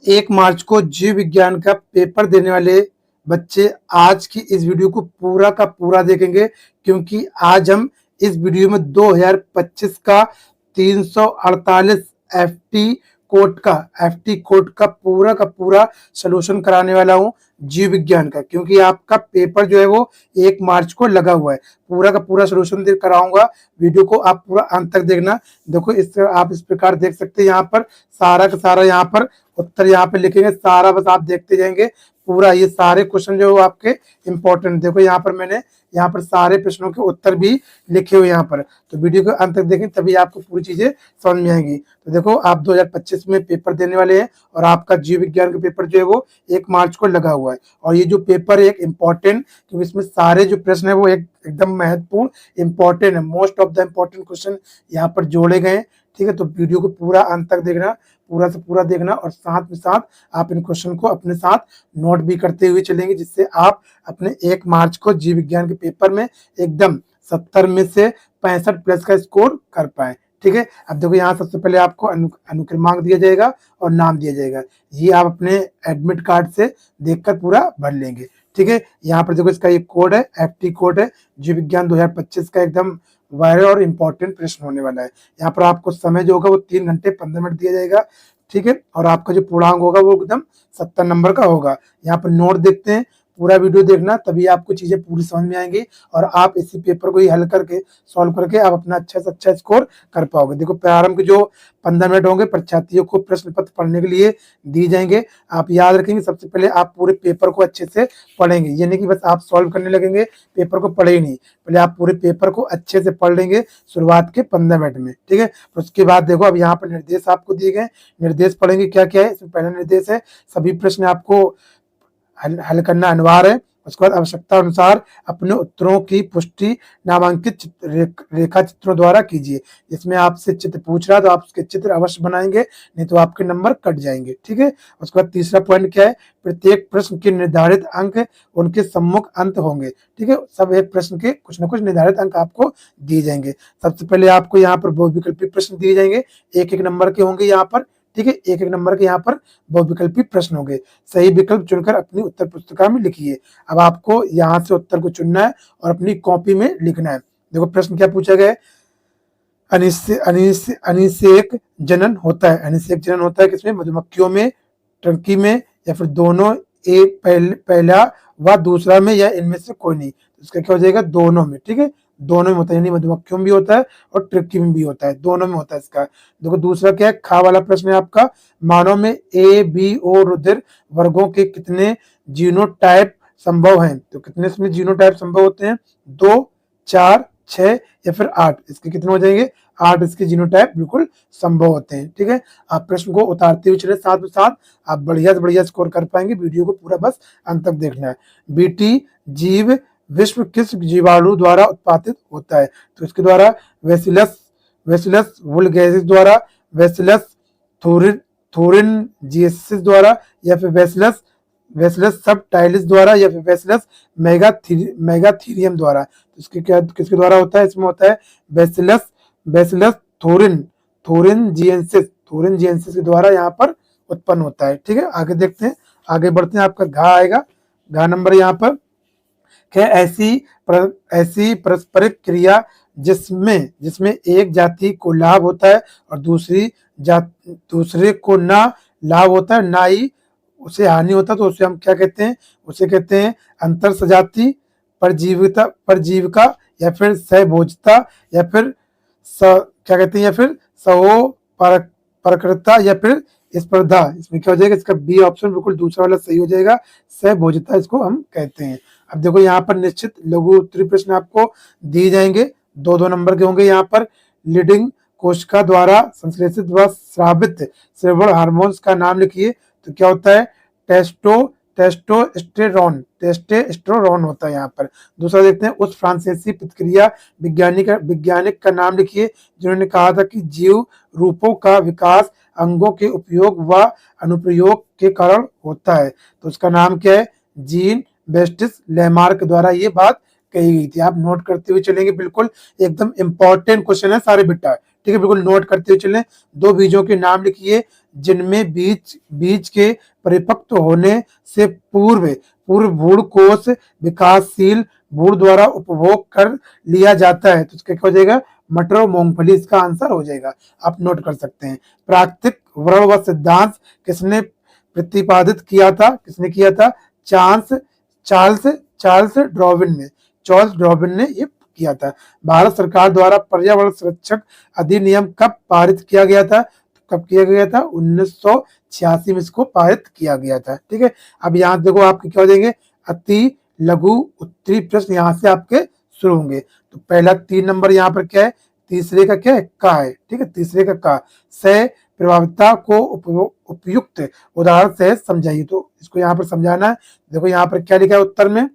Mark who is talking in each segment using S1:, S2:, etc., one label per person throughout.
S1: 1 मार्च को जीव विज्ञान का पेपर देने वाले बच्चे आज की इस वीडियो को पूरा का पूरा देखेंगे, क्योंकि आज हम इस वीडियो में 2025 का 348 एफटी कोड का पूरा सलूशन कराने वाला हूं जीव विज्ञान का, क्योंकि आपका पेपर जो है वो 1 मार्च को लगा हुआ है। पूरा का पूरा सलूशन कराऊंगा। वीडियो को आप पूरा अंत तक देखना। देखो आप इस प्रकार देख सकते हैं, यहाँ पर सारा का सारा यहाँ पर उत्तर यहाँ पे लिखेंगे, सारा बस आप देखते जाएंगे। पूरा ये सारे क्वेश्चन जो आपके इंपॉर्टेंट, देखो यहाँ पर मैंने यहाँ पर सारे प्रश्नों के उत्तर भी लिखे हुए यहाँ पर। तो वीडियो को अंत तक देखें, तभी आपको पूरी चीजें समझ में आएंगी। तो देखो आप 2025 में पेपर देने वाले हैं और आपका जीव विज्ञान का पेपर जो है वो 1 मार्च को लगा हुआ है। और ये जो पेपर है एक इम्पॉर्टेंट, क्योंकि इसमें सारे जो प्रश्न है वो एकदम महत्वपूर्ण इंपॉर्टेंट है। Most of the important question यहाँ पर जोड़े गए। ठीक है, तो वीडियो को पूरा अंत तक देखना, पूरा से पूरा देखना, और साथ में साथ आप इन क्वेश्चन को अपने साथ नोट भी करते हुए चलेंगे, जिससे आप अपने 1 मार्च को जीव विज्ञान के पेपर में एकदम 70 में से 65 प्लस का स्कोर कर पाए। ठीक है, अब देखो यहाँ सबसे पहले आपको अनुक्रमांक दिया जाएगा और नाम दिया जाएगा। ये आप अपने एडमिट कार्ड से देखकर पूरा भर लेंगे। ठीक है, यहाँ पर देखो इसका एक कोड है, एफटी कोड है, जीव विज्ञान 2025 का एकदम वायरल और इम्पोर्टेंट प्रश्न होने वाला है। यहाँ पर आपको समय जो होगा वो 3 घंटे 15 मिनट दिया जाएगा। ठीक है, और आपका जो पूर्णांक होगा वो एकदम 70 नंबर का होगा। यहाँ पर नोट देखते हैं, पूरा वीडियो देखना, तभी आपको चीजें पूरी समझ में आएंगी और आप इसी पेपर को ही हल करके सॉल्व करके आप अपना अच्छा से अच्छा स्कोर कर पाओगे। देखो प्रारंभ के जो 15 मिनट होंगे परीक्षार्थियों को प्रश्न पत्र पढ़ने के लिए दिए जाएंगे। आप याद रखेंगे, सबसे पहले आप पूरे पेपर को अच्छे से पढ़ेंगे। ये नहीं कि बस आप सॉल्व करने लगेंगे, पेपर को पढ़े ही नहीं, पहले आप पूरे पेपर को अच्छे से पढ़ लेंगे शुरुआत के 15 मिनट में। ठीक है, उसके बाद देखो अब यहाँ पर निर्देश आपको दिए गए, निर्देश पढ़ेंगे क्या क्या है। इसमें पहला निर्देश है सभी प्रश्न आपको हल करना अनिवार्य है। उसके बाद आवश्यकता अनुसार अपने उत्तरों की पुष्टि नामांकित रेखा चित्रों द्वारा कीजिए। इसमें आपसे चित्र पूछ रहा है तो आप उसके चित्र अवश्य बनाएंगे, नहीं तो आपके नंबर कट जाएंगे। ठीक है, उसके बाद तीसरा पॉइंट क्या है, प्रत्येक प्रश्न के निर्धारित अंक उनके सम्मुख अंत होंगे। ठीक है, सब एक प्रश्न के कुछ न कुछ निर्धारित अंक आपको दिए जाएंगे। सबसे पहले आपको यहाँ पर बहुविकल्पी प्रश्न दिए जाएंगे, एक नंबर के होंगे यहाँ पर। ठीक है, एक नंबर के यहाँ पर बहुविकल्पी प्रश्न होंगे। सही विकल्प चुनकर अपनी उत्तर पुस्तिका में लिखिए। अब आपको यहाँ से उत्तर को चुनना है और अपनी कॉपी में लिखना है। देखो प्रश्न क्या पूछा गया है, अनिषेक जनन होता है। अनिषेक जनन होता है किसमें, मधुमक्खियों में, टर्की में, या फिर दोनों, एक पहला व दूसरा में, या इनमें से कोई नहीं। इसका क्या हो जाएगा, दोनों में। ठीक है, दोनों में होता है, यानी मधुमक्खियों में भी होता है और ट्रिकी में भी होता है, दोनों में होता है इसका। देखो दूसरा क्या है, खा वाला प्रश्न है आपका, मानव में ए बी ओ रुधिर वर्गों के कितने जीनोटाइप संभव हैं। तो कितने इसमें जीनोटाइप संभव होते हैं, 2, 4, 6 या फिर 8। इसके कितने हो जाएंगे, 8 इसके जीनोटाइप बिल्कुल संभव होते हैं। ठीक है, आप प्रश्न को उतारते हुए चले, साथ में साथ आप बढ़िया से बढ़िया स्कोर कर पाएंगे। वीडियो को पूरा बस अंत तक देखना है। बीटी जीव विश्व किस जीवाणु द्वारा उत्पादित होता है। तो इसके द्वारा वेसिलस वुल्गैरिस द्वारा, वेसिलस थोरिनजिएसिस द्वारा, या फिर वेसिलस सबटाइलिस द्वारा, या फिर वेसिलस मेगाथीरियम द्वारा। तो इसके क्या किसके द्वारा होता है, इसमें होता है बेसिलस थोरिनजिएंसिस के द्वारा यहाँ पर उत्पन्न होता है। ठीक है, आगे देखते हैं, आगे बढ़ते हैं। आपका घा आएगा, घा नंबर यहाँ पर क्या, ऐसी परस्परिक क्रिया जिसमें एक जाति को लाभ होता है और दूसरे को ना लाभ होता है, ना ही उसे हानि होता है, तो उसे हम क्या कहते हैं, उसे कहते हैं अंतर सजाति, परजीविका, या फिर सहभोजता, या फिर क्या कहते हैं, या फिर परकृता, या फिर स्पर्धा। इसमें क्या हो जाएगा, इसका बी ऑप्शन बिल्कुल दूसरा वाला सही हो जाएगा, सहभोजता इसको हम कहते हैं। अब देखो यहाँ पर निश्चित लघु उत्तरीय प्रश्न आपको दिए जाएंगे, 2-2 नंबर के होंगे। यहाँ पर लीडिंग कोशिका द्वारा संश्लेषित व स्रावित श्रवण हार्मोन्स का नाम लिखिए। तो क्या होता है, टेस्टोस्टेरोन होता है यहाँ पर। दूसरा देखते हैं, उस फ्रांसीसी प्रतिक्रिया वैज्ञानिक का नाम लिखिए जिन्होंने कहा था कि जीव रूपों का विकास अंगों के उपयोग व अनुप्रयोग के कारण होता है। तो उसका नाम क्या है, जीन बेस्टिस लेमार्क द्वारा ये बात कही गई थी। आप नोट करते हुए चलेंगे, बिल्कुल एकदम इंपॉर्टेंट क्वेश्चन है सारे बेटा। ठीक है, बिल्कुल नोट करते हुए चलें। 2 बीजों के नाम लिखिए जिनमें बीज बीज के परिपक्व होने से पूर्व भ्रूण कोष विकासशील भ्रूण द्वारा उपभोग कर लिया जाता है। तो इसका क्या हो जाएगा, मटर और मूंगफली इसका आंसर हो जाएगा। आप नोट कर सकते हैं। प्राकृतिक वर्ण व सिद्धांत किसने प्रतिपादित किया था, किसने किया था, चार्ल्स चार्ल्स डार्विन ने, चार्ल्स डार्विन ने ये किया था। भारत सरकार द्वारा पर्यावरण संरक्षक अधिनियम कब पारित किया गया था, कब किया गया था, 1986 में इसको पारित किया गया था। ठीक है, अब यहाँ देखो आपके क्या हो जाएंगे, अति लघु उत्तरी प्रश्न यहाँ से आपके शुरू होंगे। तो पहला 3 नंबर यहाँ पर क्या है, तीसरे का क्या है, का है। ठीक है, तीसरे का का। सह प्रभाविता को उपयुक्त उदाहरण से समझाइए। तो इसको यहाँ पर समझाना है। देखो यहाँ पर क्या लिखा है उत्तर में,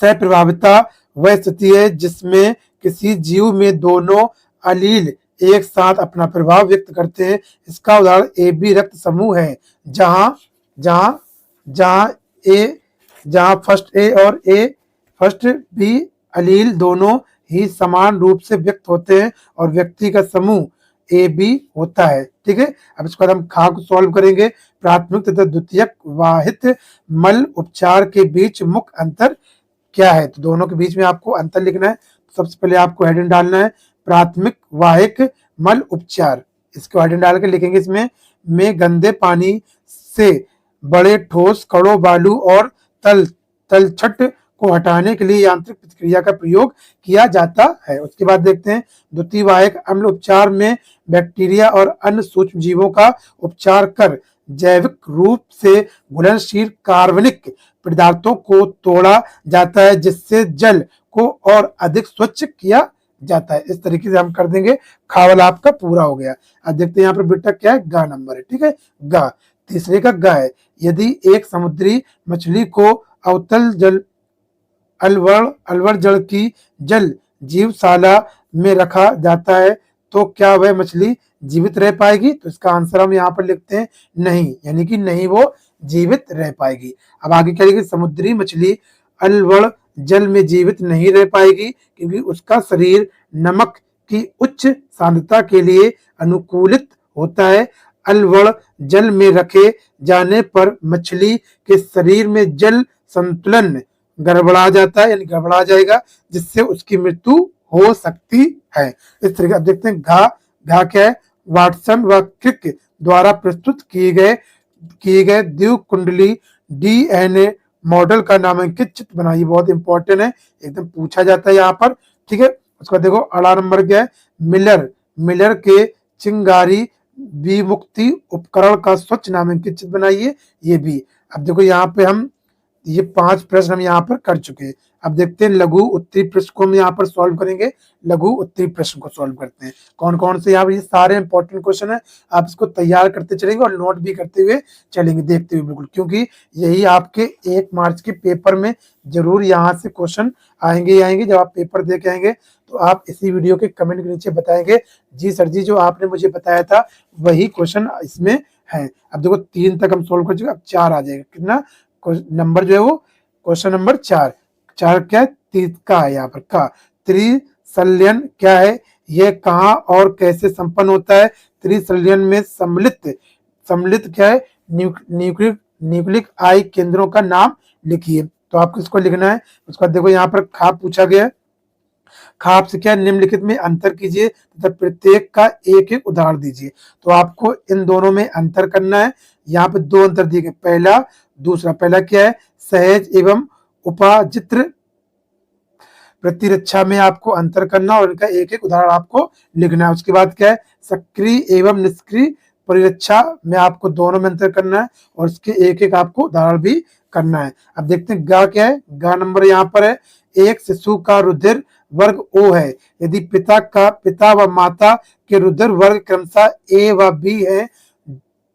S1: सह प्रभाविता वह स्थिति है जिसमें किसी जीव में दोनों अलील एक साथ अपना प्रभाव व्यक्त करते हैं। इसका उदाहरण ए बी रक्त समूह है, जहां जहां जहां ए जहां फर्स्ट बी अलील दोनों ही समान रूप से व्यक्त होते हैं और व्यक्ति का समूह ए बी होता है। ठीक है, अब इसको हम खा को सॉल्व करेंगे। प्राथमिक तथा द्वितीयक वाहित मल उपचार के बीच मुख्य अंतर क्या है। तो दोनों के बीच में आपको अंतर लिखना है। सबसे पहले आपको हेडिंग डालना है प्राथमिक वाहिक मल उपचार। इसको हेडिंग डाल के लिखेंगे इसमें, में गंदे पानी से बड़े ठोस कणों बालू और तलछट को हटाने के लिए यांत्रिक प्रतिक्रिया का प्रयोग किया जाता है। उसके बाद देखते हैं द्वितीय वाहिक अम्ल उपचार में बैक्टीरिया और अन्य सूक्ष्म जीवों का उपचार कर जैविक रूप से घुलनशील कार्बनिक पदार्थों को तोड़ा जाता है, जिससे जल को और अधिक स्वच्छ किया जाता है। इस तरीके से हम कर देंगे। खावल आपका पूरा हो गया। अब देखते हैं यहाँ पर बेटा क्या है, गा नंबर है। ठीक है, गा तीसरे का गा है। यदि एक समुद्री मछली को अवतल जल अलवर जल की जल जीवशाला में रखा जाता है तो क्या वह मछली जीवित रह पाएगी। तो इसका आंसर हम यहाँ पर लिखते हैं नहीं, यानी कि नहीं वो जीवित रह पाएगी। अब आगे क्या लिखेंगे, समुद्री मछली अलवड़ जल में जीवित नहीं रह पाएगी क्योंकि उसका शरीर नमक की उच्च सांद्रता के लिए अनुकूलित होता है। अलवड़ जल में रखे जाने पर मछली के शरीर में जल संतुलन गड़बड़ा जाता है, यानी गड़बड़ा जाएगा, जिससे उसकी मृत्यु हो सकती है। इस तरीके अब देखते हैं घा। घा क्या है, वाटसन व क्रिक द्वारा प्रस्तुत किए गए द्विकुंडली डीएनए मॉडल का नामांकित चित्र बनाइए। बहुत इंपॉर्टेंट है, एकदम पूछा जाता है यहाँ पर। ठीक है, उसका देखो अगला नंबर क्या है, मिलर के चिंगारी विमुक्ति उपकरण का स्वच्छ नामांकित चित्र बनाइए। ये भी अब देखो यहाँ पे हम ये 5 प्रश्न हम यहाँ पर कर चुके हैं। अब देखते हैं लघु उत्तरी प्रश्न को हम यहाँ पर सॉल्व करेंगे। लघु उत्तरी प्रश्न को सॉल्व करते हैं। कौन कौन से यहाँ पर, ये सारे इंपॉर्टेंट क्वेश्चन है। आप इसको तैयार करते चलेंगे और नोट भी करते हुए चलेंगे, देखते हुए बिल्कुल, क्योंकि यही आपके 1 मार्च के पेपर में जरूर यहाँ से क्वेश्चन आएंगे ही आएंगे। जब आप पेपर दे के आएंगे तो आप इसी वीडियो के कमेंट के नीचे बताएंगे, जी सर जी जो आपने मुझे बताया था वही क्वेश्चन इसमें है। अब देखो 3 तक हम सोल्व कर चुके, अब 4 आ जाएगा। कितना नंबर जो है वो क्वेश्चन नंबर 4 क्या है, का है यहाँ पर का। त्रिसंलयन क्या है, यह कहाँ और कैसे संपन्न होता है। त्रिसंलयन में सम्मिलित क्या है, न्यूक्लिक आई केंद्रों का नाम लिखिए। तो आपको इसको लिखना है। उसके बाद देखो यहाँ पर खा पूछा गया है। खाप से क्या, निम्नलिखित में अंतर कीजिए तथा प्रत्येक का एक एक उदाहरण दीजिए। तो आपको इन दोनों में अंतर करना है। यहाँ पे 2 अंतर दिए गए, पहला दूसरा। पहला क्या है, सहज एवं उपाजित्र प्रतिरक्षा में आपको अंतर करना और इनका एक एक उदाहरण आपको लिखना है। उसके बाद क्या है, सक्रिय एवं निष्क्रिय परिरक्षा में आपको दोनों में अंतर करना है और इसके एक एक आपको उदाहरण भी करना है। अब देखते हैं गा क्या है। गा नंबर यहाँ पर है, एक शिशु का रुधिर वर्ग ओ है यदि पिता व माता के रुधिर वर्ग क्रमशः ए व बी है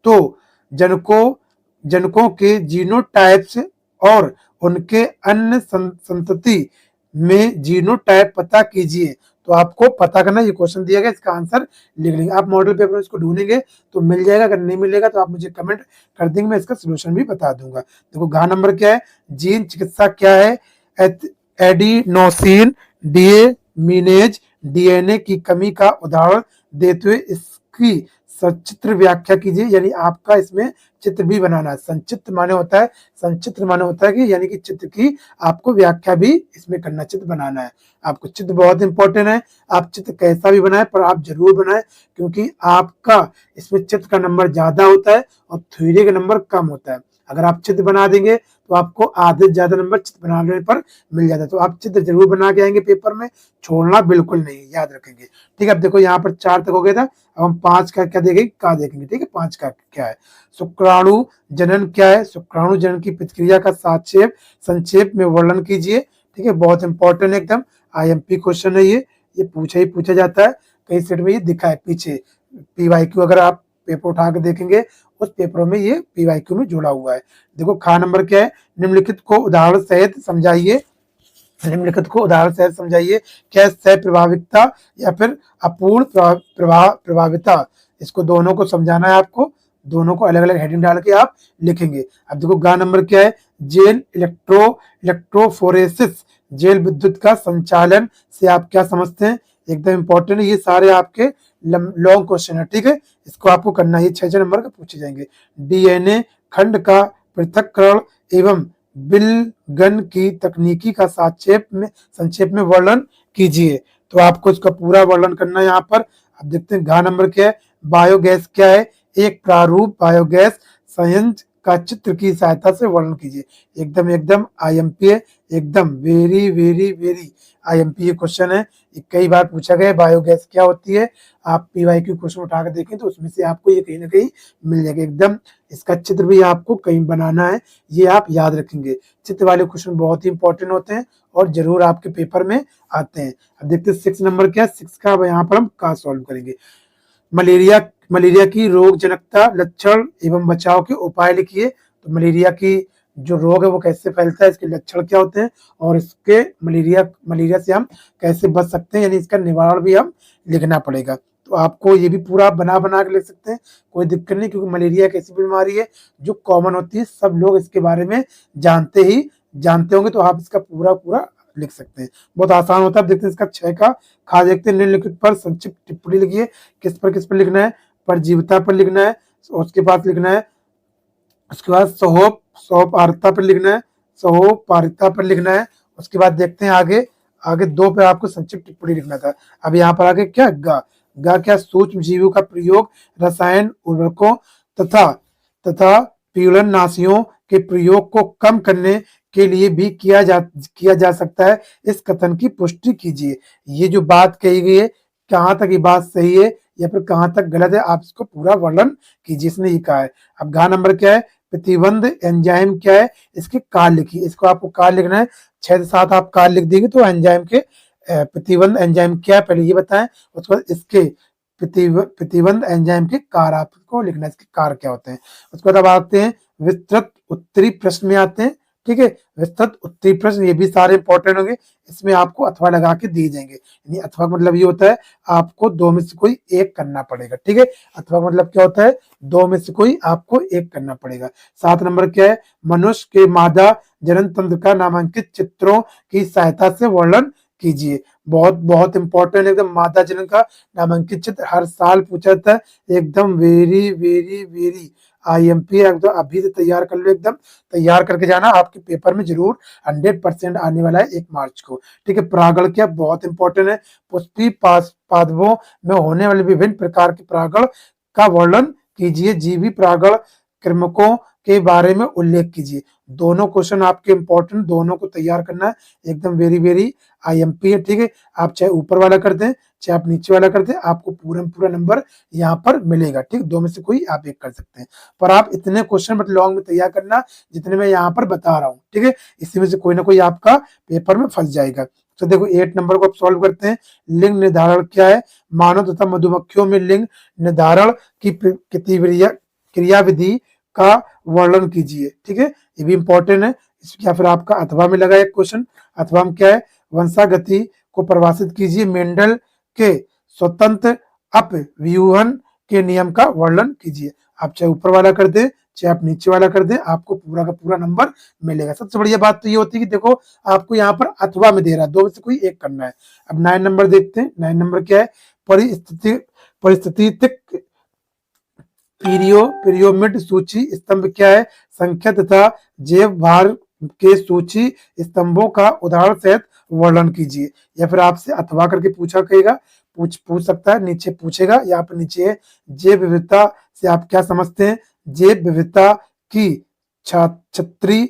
S1: तो जनकों के जीनोटाइप्स और उनके अन्य संतति में जीनोटाइप पता कीजिए। तो आपको पता करना, ये क्वेश्चन दिया गया, इसका आंसर लिख लेंगे। आप मॉडल पेपर में इसको ढूंढेंगे तो मिल जाएगा, अगर नहीं मिलेगा तो आप मुझे कमेंट कर देंगे, मैं इसका सोल्यूशन भी बता दूंगा। देखो घ नंबर क्या है, जीन चिकित्सा क्या है, एडिनोसिन डीएमिनेज डीएनए की कमी का उदाहरण देते हुए इसकी सचित्र व्याख्या कीजिए, यानी आपका इसमें चित्र भी बनाना है। संचित्र माने होता है, संचित्र माने होता है कि यानी कि चित्र की आपको व्याख्या भी इसमें करना, चित्र बनाना है आपको। चित्र बहुत इंपॉर्टेंट है, आप चित्र कैसा भी बनाए पर आप जरूर बनाए, क्योंकि आपका इसमें चित्र का नंबर ज्यादा होता है और थ्योरी का नंबर कम होता है। अगर आप चित्र बना देंगे तो आपको आधे से ज्यादा नंबर चित्र बनाने पर मिल जाता है। तो आप चित्र जरूर बना के आएंगे पेपर में, छोड़ना बिल्कुल नहीं, याद रखेंगे। ठीक है, अब देखो यहाँ पर 4 तक हो गया था, अब हम 5 का क्या देखेंगे, का देखेंगे। ठीक है, 5 का क्या है, शुक्राणु जनन क्या है, शुक्राणु जनन की प्रतिक्रिया का संक्षेप में वर्णन कीजिए। ठीक है, बहुत इंपॉर्टेंट है एकदम, IMP क्वेश्चन है ये पूछा जाता है कई सेट में, ये दिखा है पीछे PYQ, अगर आप पेपर उठा के देखेंगे उस पेपरों में ये PYQ में जुड़ा हुआ है। देखो खा नंबर क्या है, निम्नलिखित को उदाहरण सहित समझाइए, निम्नलिखित को उदाहरण सहित समझाइए। क्या सह प्रभाविकता या फिर अपूर्ण प्रभाविता, इसको दोनों को समझाना है आपको, दोनों को अलग अलग हेडिंग डाल के आप लिखेंगे। अब देखो गा नंबर क्या है, जेल इलेक्ट्रोफोरेसिस, जेल विद्युत का संचालन से आप क्या समझते हैं, एकदम इंपॉर्टेंट है, ये सारे आपके लॉन्ग क्वेश्चन है। ठीक है, इसको आपको करना, ये 6 नंबर के पूछे जाएंगे। DNA खंड का पृथक्करण एवं विलगन की तकनीकी का संक्षेप में वर्णन कीजिए। तो आपको इसका पूरा वर्णन करना है यहाँ पर। अब देखते हैं घ नंबर क्या है, बायोगैस क्या है, एक प्रारूप बायोगैस संयंत्र का चित्र की सहायता से वर्णन कीजिए। एकदम IMP है, एकदम वेरी IMP क्वेश्चन है, कई बार पूछा गया बायोगैस क्या होती है। आप PYQ क्वेश्चन उठा कर देखें तो उसमें से आपको ये कहीं ना कहीं मिल जाएगा एकदम। इसका चित्र भी आपको कहीं बनाना है, ये आप याद रखेंगे। चित्र वाले क्वेश्चन बहुत ही इंपॉर्टेंट होते हैं और जरूर आपके पेपर में आते हैं। अब देखते हैं 6 नंबर क्या है, 6 का यहाँ पर हम का सॉल्व करेंगे। मलेरिया की रोगजनकता, लक्षण एवं बचाव के उपाय लिखिए। तो मलेरिया की जो रोग है वो कैसे फैलता है, इसके लक्षण क्या होते हैं और इसके मलेरिया से हम कैसे बच सकते हैं, यानी इसका निवारण भी हम लिखना पड़ेगा। तो आपको ये भी पूरा बना के लिख सकते हैं, कोई दिक्कत नहीं, क्योंकि मलेरिया एक ऐसी बीमारी है जो कॉमन होती है, सब लोग इसके बारे में जानते होंगे, तो आप इसका पूरा लिख सकते हैं, बहुत आसान होता है। देखते हैं इसका 6 का खा देखते हैं, निम्नलिखित पर संक्षिप्त टिप्पणी लिखिए। किस पर लिखना है, परजीविता पर लिखना है, उसके बाद लिखना है, उसके बाद सहोपारिता पर लिखना है, सहोपारिता पर लिखना है। उसके बाद देखते हैं आगे 2 पे आपको संक्षिप्त टिप्पणी लिखना था। अब यहाँ पर आगे क्या, गा क्या, सूक्ष्म जीवों का प्रयोग रसायन उर्वरकों तथा पीड़ननाशियों के प्रयोग को कम करने के लिए भी किया जा सकता है, इस कथन की पुष्टि कीजिए। ये जो बात कही गई है, कहाँ तक ये बात सही है या फिर कहाँ तक गलत है, आप इसको पूरा वर्णन कीजिए, इसने ये कहा है। अब घ नंबर क्या है, प्रतिबंध एंजाइम क्या है, इसके काल लिखिए। इसको आपको काल लिखना है, 6 से 7 आप काल लिख देंगे तो एंजाइम के प्रतिबंध एंजाइम क्या है पहले ये बताएं, उसके बाद इसके प्रतिबंध एंजाइम के कार आपको लिखना है, इसके कार क्या होते हैं। उसके बाद अब आते हैं विस्तृत उत्तरी प्रश्न में आते हैं। ठीक है, विस्तृत उत्तरी प्रश्न ये भी सारे इंपॉर्टेंट होंगे, इसमें आपको अथवा लगा के दिए जाएंगे, यानी अथवा मतलब ये होता है आपको 2 में से कोई एक करना पड़ेगा। ठीक है, अथवा मतलब क्या होता है, 2 में से कोई आपको एक करना पड़ेगा। 7 नंबर क्या है, मनुष्य के मादा जनन तंत्र का नामांकित चित्रों की सहायता से वर्णन कीजिए। बहुत इंपॉर्टेंट, एकदम मादा जनन का नामांकित चित्र हर साल पूछा जाता है, एकदम वेरी IMP एकदम अभी से तैयार कर लो, एकदम तैयार करके जाना, आपके पेपर में जरूर 100% आने वाला है 1 मार्च को। ठीक है, परागण क्या, बहुत इंपॉर्टेंट है, पुष्पी पादपों में होने वाले विभिन्न प्रकार के परागण का वर्णन कीजिए, जीवी परागण क्रमकों के बारे में उल्लेख कीजिए। दोनों क्वेश्चन आपके इंपॉर्टेंट, दोनों को तैयार करना है, एकदम वेरी IMP है। ठीक है, आप चाहे ऊपर वाला कर दें चाहे आप नीचे वाला कर दें, आपको पूरा नंबर यहाँ पर मिलेगा। ठीक, 2 में से कोई आप एक कर सकते हैं, पर आप इतने क्वेश्चन मतलब लॉन्ग में तैयार करना जितने मैं यहाँ पर बता रहा हूँ। ठीक है, इसी में से कोई ना कोई आपका पेपर में फंस जाएगा। तो देखो 8 नंबर को आप सॉल्व करते हैं। लिंग निर्धारण क्या है, मानव तथा मधुमक्खियों में लिंग निर्धारण की क्रियाविधि का वर्णन कीजिए। ठीक है, ये भी इंपॉर्टेंट है, या फिर आपका अथवा में लगा एक क्वेश्चन। अथवा में क्या है, वंशागति को परिभाषित कीजिए, मेंडल के स्वतंत्र अपव्यूहन के नियम का वर्णन कीजिए। आप चाहे ऊपर वाला कर दे चाहे आप नीचे वाला कर दे, आपको पूरा का पूरा नंबर मिलेगा। सबसे बढ़िया बात तो ये होती है कि देखो आपको यहाँ पर अथवा में दे रहा है, 2 में से कोई एक करना है। अब 9 नंबर देखते हैं। 9 नंबर क्या है, परिस्थितिक पिरियोमिड सूची स्तंभ क्या है? संख्या तथा जैव भार के सूची स्तंभों का उदाहरण सहित वर्णन कीजिए। या फिर आपसे अथवा करके पूछा कहेगा, पूछ सकता है, नीचे पूछेगा। यहाँ पर नीचे है जैव विविधता से आप क्या समझते हैं? जैव विविधता की छतरी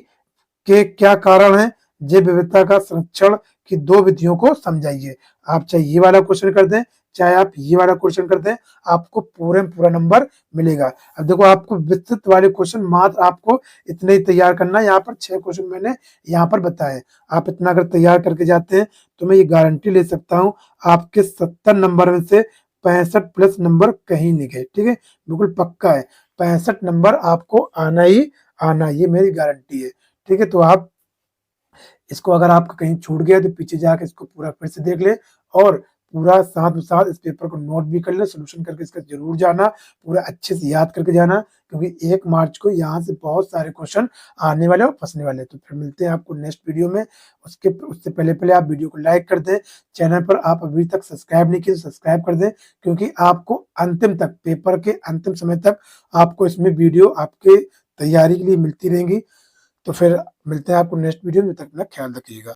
S1: के क्या कारण है? जैव विविधता का संरक्षण की दो विधियों को समझाइए। आप चाहे ये वाला क्वेश्चन कर दें, चाहे आप ये वाला क्वेश्चन कर दें, आपको पूरे में पूरा नंबर मिलेगा। अब देखो, आपको विस्तृत वाले क्वेश्चन मात्र आपको इतने ही तैयार करना है। यहाँ पर 6 क्वेश्चन मैंने यहाँ पर बताए। आप इतना अगर तैयार करके जाते हैं तो मैं ये गारंटी ले सकता हूँ आपके 70 नंबर में से 65 प्लस नंबर कहीं नहीं गए। ठीक है, बिल्कुल पक्का है, 65 नंबर आपको आना ही आना, ये मेरी गारंटी है। ठीक है, तो आप इसको, अगर आपका कहीं छूट गया तो पीछे जाके इसको पूरा फिर से देख ले और पूरा साथ साथ इस पेपर को नोट भी कर ले, सोल्यूशन करके इसका जरूर जाना, पूरा अच्छे से याद करके जाना, क्योंकि 1 मार्च को यहाँ से बहुत सारे क्वेश्चन आने वाले और फंसने वाले। तो फिर मिलते हैं आपको नेक्स्ट वीडियो में। उससे पहले आप वीडियो को लाइक कर दें। चैनल पर आप अभी तक सब्सक्राइब नहीं किए तो सब्सक्राइब कर दें, क्योंकि आपको अंतिम तक, पेपर के अंतिम समय तक आपको इसमें वीडियो आपके तैयारी के लिए मिलती रहेंगी। तो फिर मिलते हैं आपको नेक्स्ट वीडियो में, तब तक अपना ख्याल रखिएगा।